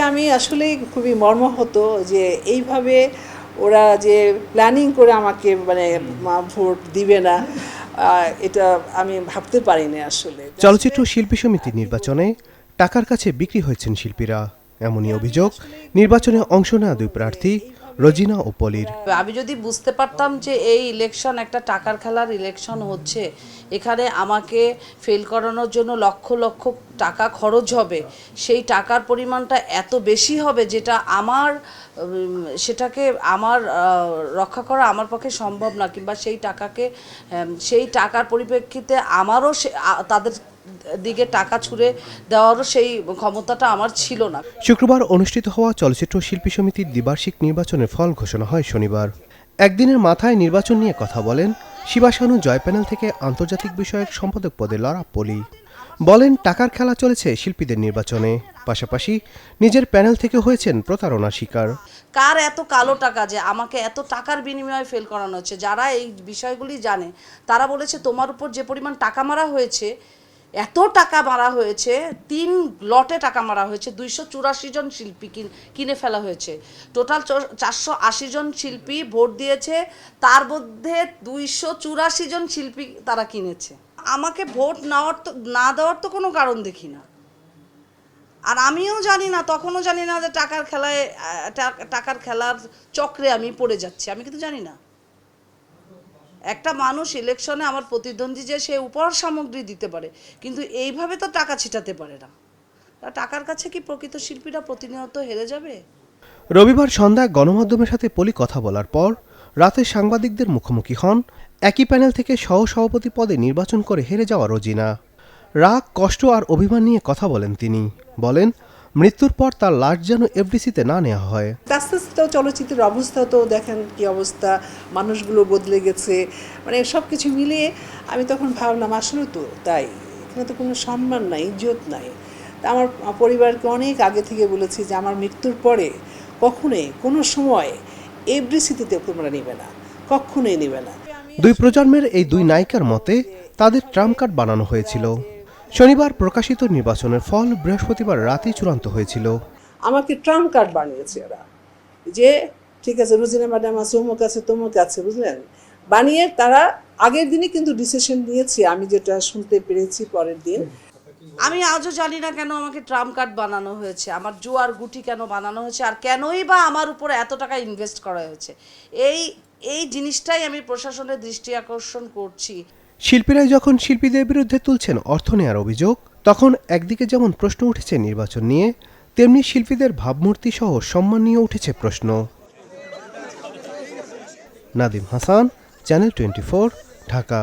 আমি আসলে খুবই মর্মাহত যে এইভাবে ওরা যে প্ল্যানিং করে আমাকে মানে ভোট দিবে না, এটা আমি ভাবতে পারিনি আসলে। চলচ্চিত্র শিল্পী সমিতির নির্বাচনে টাকার কাছে বিক্রি হয়েছেন শিল্পীরা, এমনই অভিযোগ নির্বাচনে অংশ নেওয়া দুই প্রার্থী রোজিনা ও পলির। আমি যদি বুঝতে পারতাম যে এই ইলেকশন একটা টাকার খেলার ইলেকশন হচ্ছে, এখানে আমাকে ফেল করানোর জন্য লক্ষ লক্ষ টাকা খরচ হবে, সেই টাকার পরিমাণটা এত বেশি হবে যেটা সেটাকে আমার রক্ষা করা আমার পক্ষে সম্ভব না, কিংবা সেই টাকার পরিপ্রেক্ষিতে আমারও তাদের দিকে টাকা ছুড়ে দেওয়ারও সেই ক্ষমতাটা আমার ছিল না। শুক্রবার অনুষ্ঠিত হওয়া চলচ্চিত্র শিল্পী সমিতির দ্বিবার্ষিক নির্বাচনের ফল ঘোষণা হয় শনিবার। একদিনের মাথায় নির্বাচন নিয়ে কথা বলেন শিবাশানু জয় প্যানেল থেকে আন্তর্জাতিক বিষয়ক সম্পাদক পদে লড়া পলি। বলেন, টাকার খেলা চলেছে শিল্পীদের নির্বাচনে, পাশাপাশি নিজের প্যানেল থেকে হয়েছেন প্রতারণার শিকার। কার এত কালো টাকা যে আমাকে এত টাকার বিনিময়ে ফেল করানো হচ্ছে? যারা এই বিষয়গুলি জানে তারা বলেছে তোমার উপর যে পরিমাণ টাকা মারা হয়েছে, এত টাকা মারা হয়েছে, 3 লটে টাকা মারা হয়েছে, 284 জন শিল্পী কিনে ফেলা হয়েছে। টোটাল 480 জন শিল্পী ভোট দিয়েছে, তার মধ্যে 284 জন শিল্পী তারা কিনেছে। আমাকে ভোট না দেওয়ার তো কোনো কারণ দেখি না। আর আমিও জানি না, তখনও জানি না যে টাকার খেলার চক্রে আমি পড়ে যাচ্ছি, আমি কিন্তু জানি না। একটা মানুষ ইলেকশনে আমার প্রতিদ্বন্দ্বী যে সে উপহার সামগ্রী দিতে পারে, কিন্তু এইভাবে তো টাকা ছিটাতে পারে না। টাকার কাছে কি প্রকৃত শিল্পীরা প্রতিনিয়ত হেরে যাবে? রবিবার সন্ধ্যায় গণমাধ্যমের সাথে পলি কথা বলার পর রাতে সাংবাদিকদের মুখোমুখি হন একই প্যানেল থেকে সহসভাপতি পদে নির্বাচন করে হেরে যাওয়া রোজিনা। রাগ, কষ্ট আর অভিমান নিয়ে কথা বলেন তিনি। বলেন, মৃত্যুর পর তার লাশ যেন এফডিসিতে না নেওয়া হয়। আস্তে আস্তে চলচ্চিত্রের অবস্থা তো দেখেন কি অবস্থা, মানুষগুলো বদলে গেছে, মানে সব কিছু মিলিয়ে আমি তখন ভাবলাম আসলে তো তাই, এখানে তো কোনো সম্মান নাই, ইজ্জত নাই। তা আমার পরিবারকে অনেক আগে থেকে বলেছি যে আমার মৃত্যুর পরে কখনোই কোনো সময় এফডিসিতে তোমরা নেবে না, কখনোই নেবে না। দুই প্রজন্মের এই দুই নায়িকার মতে তাদের ট্রাম্প কার্ড বানানো হয়েছিল। শনিবার প্রকাশিত নির্বাচনের ফল বৃহস্পতিবার রাতেই চূড়ান্ত হয়েছিল। আমাকে ট্রাম্প কার্ড বানিয়েছে ওরা, যে ঠিক আছে রোজিনা ম্যাডাম আছে, অমুক আছে, তমুক আছে, বুঝলেন, বানিয়ে তারা আগের দিনই কিন্তু ডিসিশন নিয়েছে, আমি যেটা শুনতে পেরেছি পরের দিন। আমি আজও জানি না কেন আমাকে ট্রাম্প কার্ড বানানো হয়েছে, আমার জোয়ার গুটি কেন বানানো হয়েছে, আর কেনই বা আমার উপরে এত টাকা ইনভেস্ট করা হয়েছে। এই জিনিসটাই আমি প্রশাসনের দৃষ্টি আকর্ষণ করছি। শিল্পীরাই যখন শিল্পীদের বিরুদ্ধে তুলছেন অর্থ নেয়ার অভিযোগ, তখন একদিকে যেমন প্রশ্ন উঠেছে নির্বাচন নিয়ে, তেমনি শিল্পীদের ভাবমূর্তি সহ সম্মান নিয়ে উঠেছে প্রশ্ন। নাদিম হাসান, চ্যানেল 24, ঢাকা।